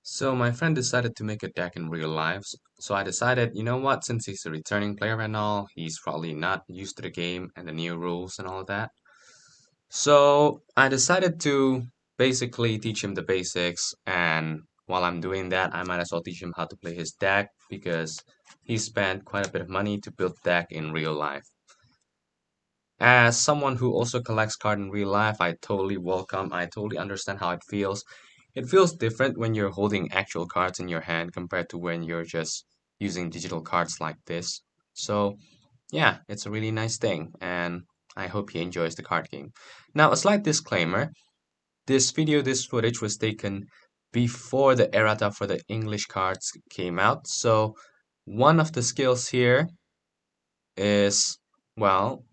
So my friend decided to make a deck in real life. So I decided, you know what, since he's a returning player and all, he's probably not used to the game and the new rules and all that. So I decided to basically teach him the basics, and while I'm doing that, I might as well teach him how to play his deck because he spent quite a bit of money to build deck in real life. As someone who also collects cards in real life, I totally understand how it feels. It feels different when you're holding actual cards in your hand compared to when you're just using digital cards like this. So, yeah, it's a really nice thing, and I hope he enjoys the card game. Now, a slight disclaimer, this footage was taken before the errata for the English cards came out. So, one of the skills here is, well,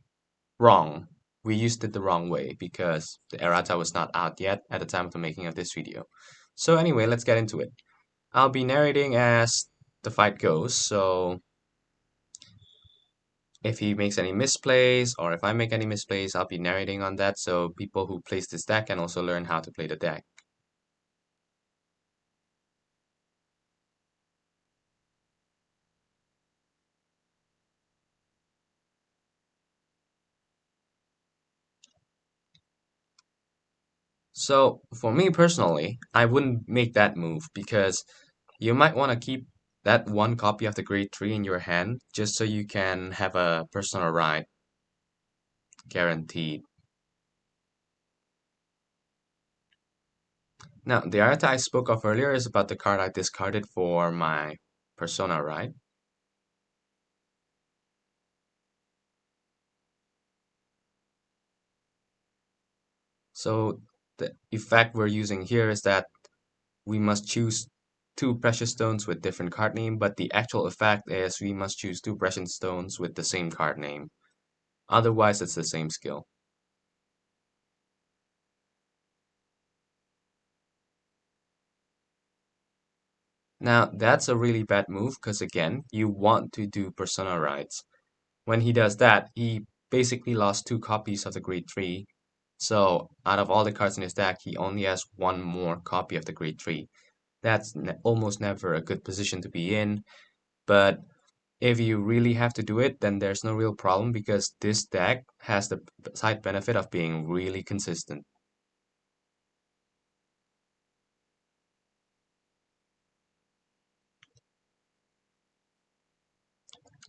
wrong. We used it the wrong way because the errata was not out yet at the time of the making of this video. So anyway, let's get into it. I'll be narrating as the fight goes, so if he makes any misplays or if I make any misplays, I'll be narrating on that so people who plays this deck can also learn how to play the deck. So for me personally, I wouldn't make that move because you might want to keep that one copy of the grade 3 in your hand just so you can have a personal ride guaranteed. Now, the art I spoke of earlier is about the card I discarded for my persona, right? So the effect we're using here is that we must choose two precious stones with different card name, but the actual effect is we must choose two precious stones with the same card name. Otherwise, it's the same skill. Now, that's a really bad move because again, you want to do persona rights. When he does that, he basically lost two copies of the grade 3. So, out of all the cards in his deck, he only has one more copy of the grade 3. That's almost never a good position to be in, but if you really have to do it, then there's no real problem because this deck has the side benefit of being really consistent.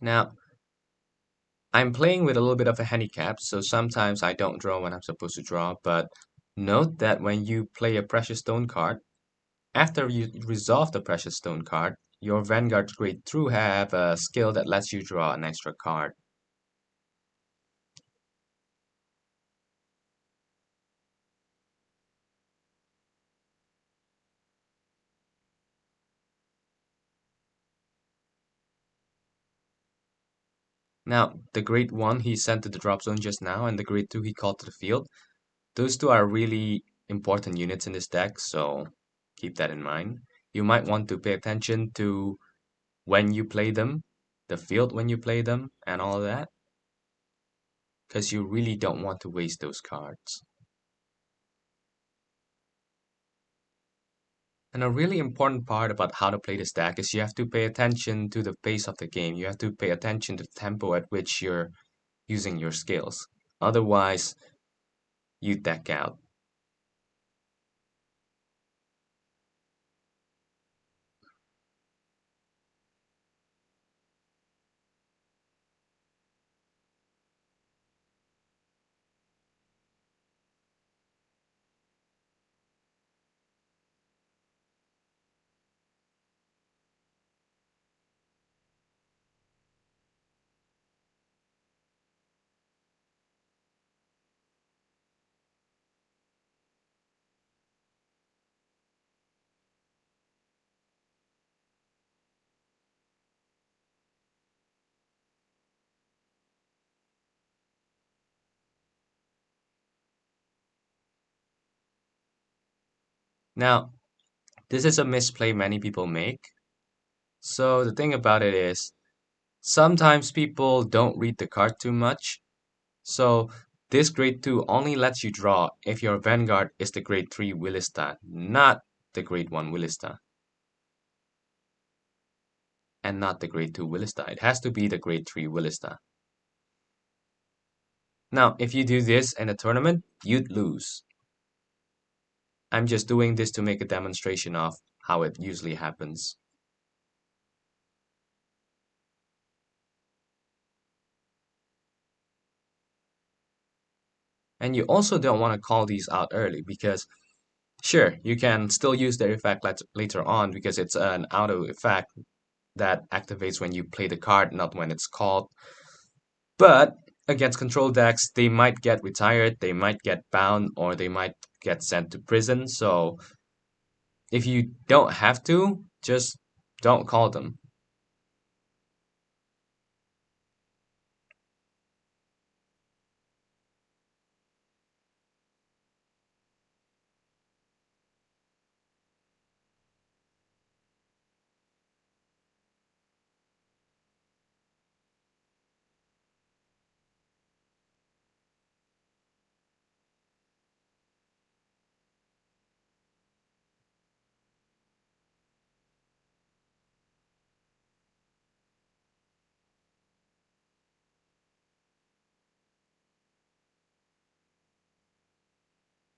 Now, I'm playing with a little bit of a handicap, so sometimes I don't draw when I'm supposed to draw, but note that when you play a Precious Stone card, after you resolve the Precious Stone card, your Vanguard grade 2 have a skill that lets you draw an extra card. Now, the grade 1 he sent to the drop zone just now, and the grade 2 he called to the field. Those two are really important units in this deck, so keep that in mind. You might want to pay attention to when you play them, the field when you play them, and all of that, because you really don't want to waste those cards. And a really important part about how to play this deck is you have to pay attention to the pace of the game. You have to pay attention to the tempo at which you're using your skills. Otherwise, you deck out. Now, this is a misplay many people make. So the thing about it is, sometimes people don't read the card too much. So this grade 2 only lets you draw if your Vanguard is the grade 3 Wilista, not the grade 1 Wilista. and not the grade 2 Wilista. It has to be the grade 3 Wilista. Now, if you do this in a tournament, you'd lose. I'm just doing this to make a demonstration of how it usually happens. And you also don't want to call these out early because, sure, you can still use the effect later on because it's an auto effect that activates when you play the card, not when it's called. But against control decks, they might get retired, they might get bound, or they might get sent to prison. So if you don't have to, just don't call them.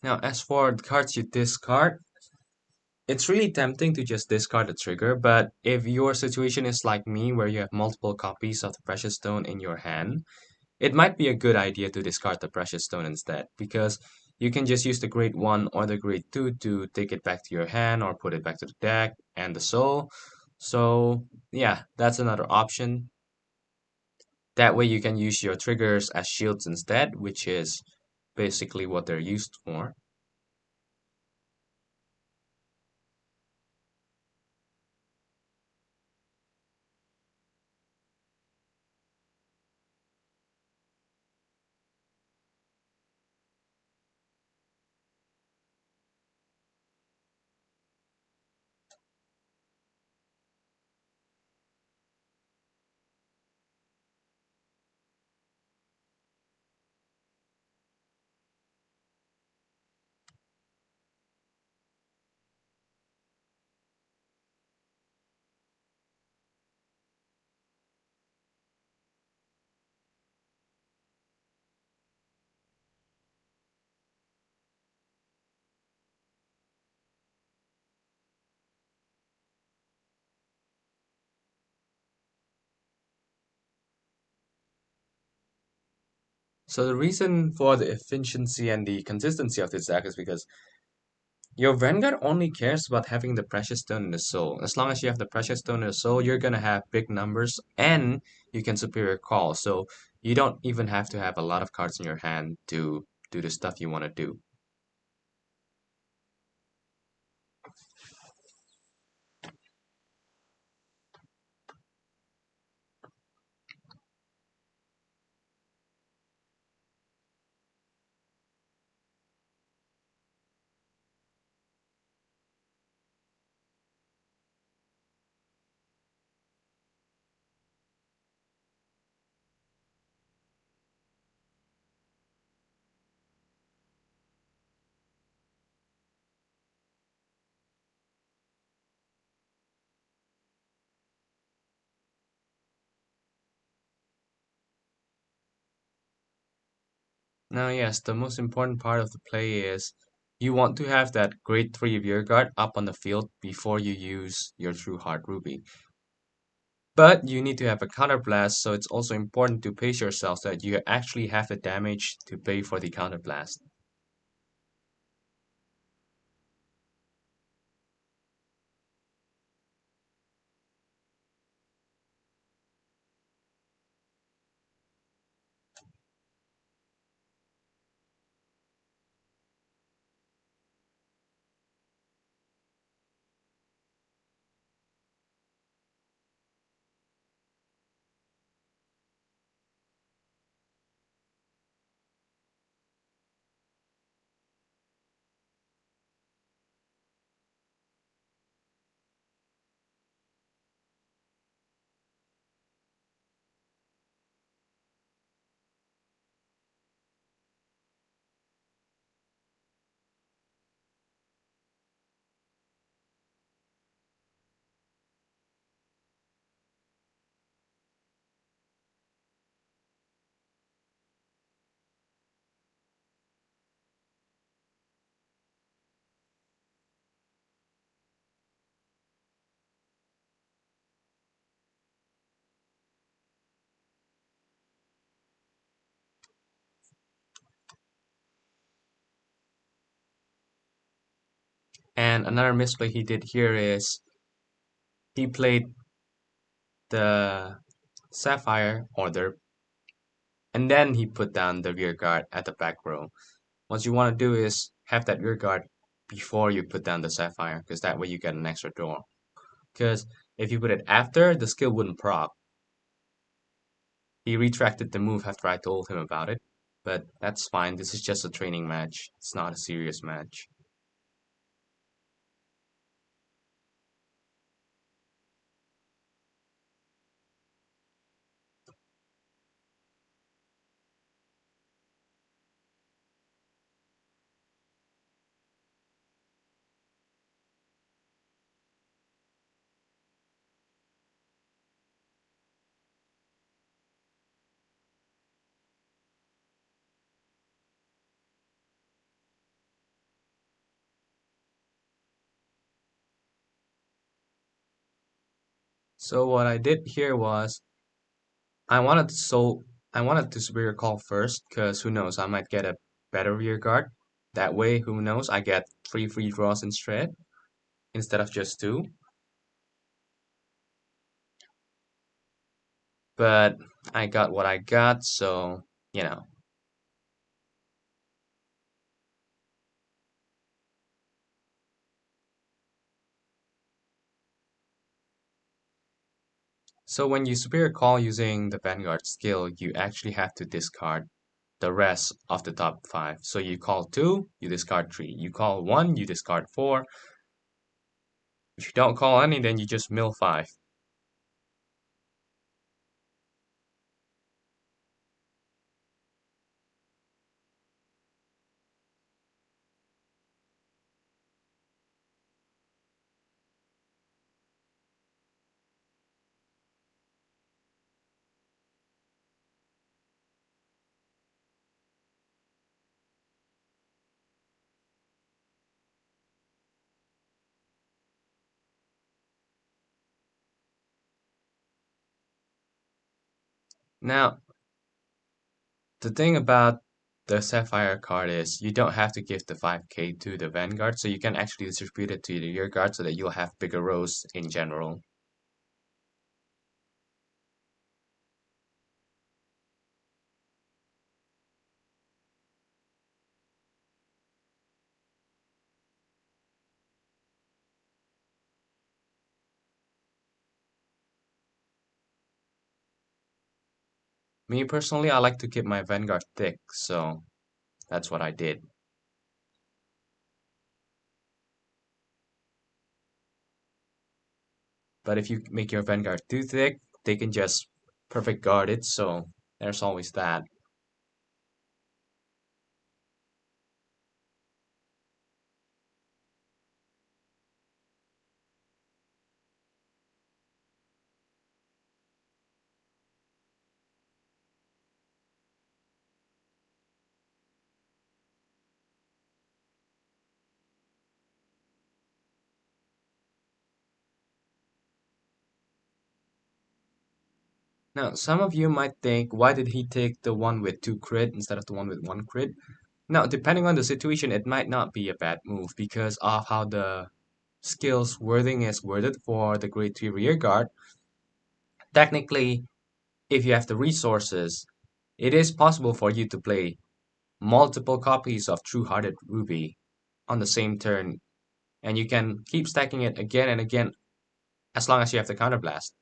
Now, as for the cards you discard, it's really tempting to just discard the trigger, but if your situation is like me, where you have multiple copies of the precious stone in your hand, it might be a good idea to discard the precious stone instead, because you can just use the grade 1 or the grade 2 to take it back to your hand or put it back to the deck and the soul. So, yeah, that's another option. That way you can use your triggers as shields instead, which is basically what they're used for. So the reason for the efficiency and the consistency of this deck is because your Vanguard only cares about having the Precious Stone in the Soul. As long as you have the Precious Stone in the Soul, you're gonna have big numbers and you can superior call. So you don't even have to have a lot of cards in your hand to do the stuff you want to do. Now, yes, the most important part of the play is you want to have that grade 3 rear guard up on the field before you use your True Heart Ruby. But you need to have a counterblast, so it's also important to pace yourself so that you actually have the damage to pay for the counterblast. And another misplay he did here is he played the Sapphire order and then he put down the rear guard at the back row. What you want to do is have that rear guard before you put down the Sapphire, because that way you get an extra door. Because if you put it after, the skill wouldn't proc. He retracted the move after I told him about it, but that's fine. This is just a training match. It's not a serious match. So what I did here was I wanted to superior call first, because who knows, I might get a better rear guard. That way, who knows, I get three free draws instead of just two. But I got what I got, so you know. So when you superior call using the Vanguard skill, you actually have to discard the rest of the top five. So you call two, you discard three. You call one, you discard four. If you don't call any, then you just mill five. Now, the thing about the Sapphire card is you don't have to give the 5k to the Vanguard, so you can actually distribute it to the rear guard so that you'll have bigger rows in general. Me personally, I like to keep my Vanguard thick, so that's what I did. But if you make your Vanguard too thick, they can just perfect guard it, so there's always that. Now, some of you might think, why did he take the one with 2 crit instead of the one with 1 crit? Now, depending on the situation, it might not be a bad move because of how the skill's wording is worded for the grade 3 rear guard. Technically, if you have the resources, it is possible for you to play multiple copies of True Hearted Ruby on the same turn, and you can keep stacking it again and again as long as you have the counterblast.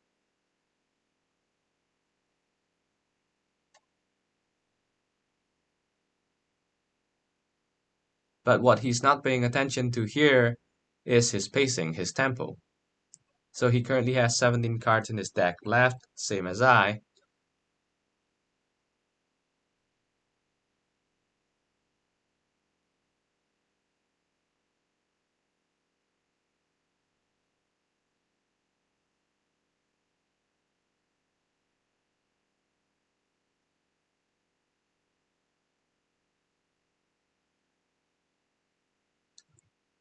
But what he's not paying attention to here is his pacing, his tempo. So he currently has 17 cards in his deck left, same as I.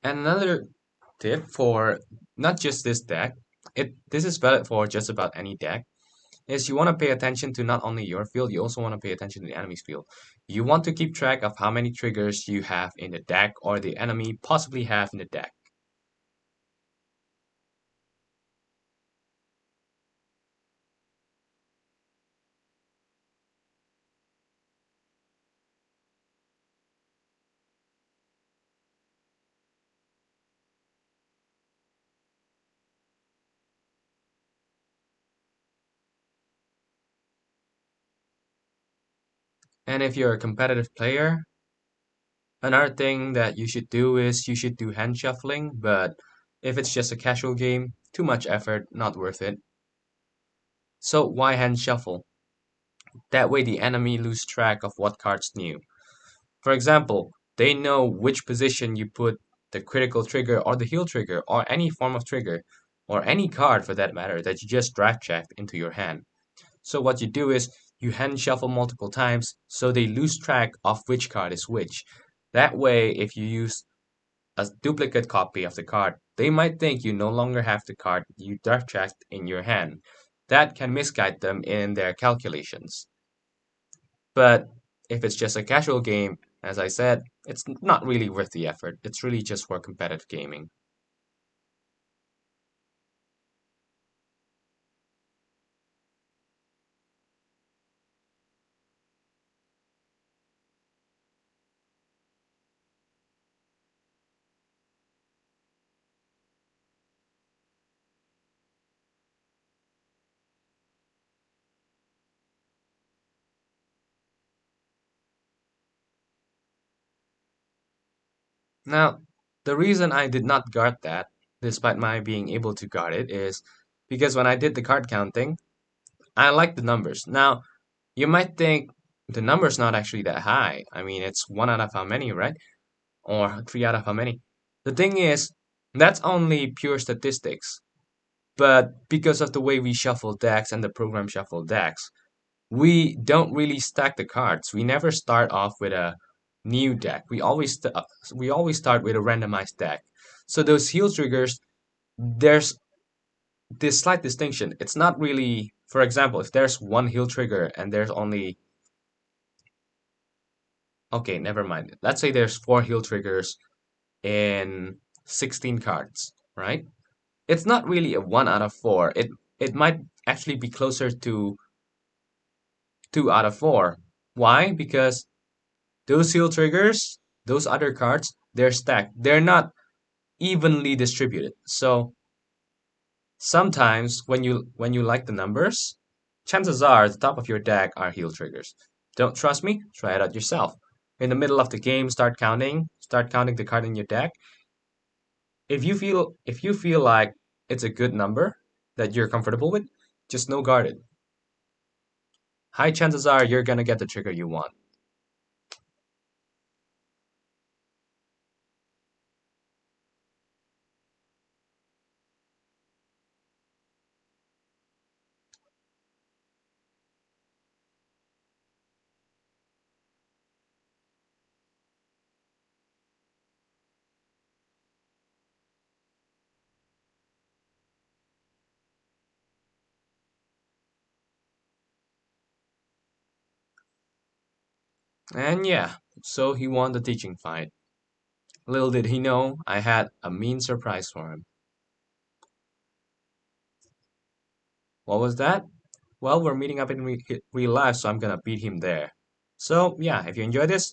And another tip for not just this deck, this is valid for just about any deck, is you want to pay attention to not only your field, you also want to pay attention to the enemy's field. You want to keep track of how many triggers you have in the deck or the enemy possibly have in the deck. And if you're a competitive player, another thing that you should do is you should do hand shuffling, but if it's just a casual game, too much effort, not worth it. So why hand shuffle? That way the enemy lose track of what cards new. For example, they know which position you put the critical trigger or the heal trigger or any form of trigger or any card for that matter that you just draft checked into your hand. So what you do is you hand shuffle multiple times so they lose track of which card is which. That way, if you use a duplicate copy of the card, they might think you no longer have the card you draft checked in your hand. That can misguide them in their calculations. But if it's just a casual game, as I said, it's not really worth the effort. It's really just for competitive gaming. Now, the reason I did not guard that, despite my being able to guard it, is because when I did the card counting, I like the numbers. Now, you might think the number's not actually that high. I mean, it's one out of how many, right? Or three out of how many. The thing is, that's only pure statistics. But because of the way we shuffle decks and the program shuffle decks, we don't really stack the cards. We never start off with a new deck. We always start with a randomized deck. So those heal triggers, there's this slight distinction. It's not really, for example, if there's one heal trigger and there's only, okay, never mind. Let's say there's four heal triggers in 16 cards, right? It's not really a one out of four. It might actually be closer to two out of four. Why? Because those heal triggers, those other cards, they're stacked. They're not evenly distributed. So sometimes when you like the numbers, chances are the top of your deck are heal triggers. Don't trust me? Try it out yourself. In the middle of the game, start counting the card in your deck. If you feel like it's a good number that you're comfortable with, just no guard it. High chances are you're gonna get the trigger you want. And yeah, so he won the teaching fight. Little did he know I had a mean surprise for him. What was that? Well, we're meeting up in real life, so I'm gonna beat him there. So, yeah, if you enjoyed this,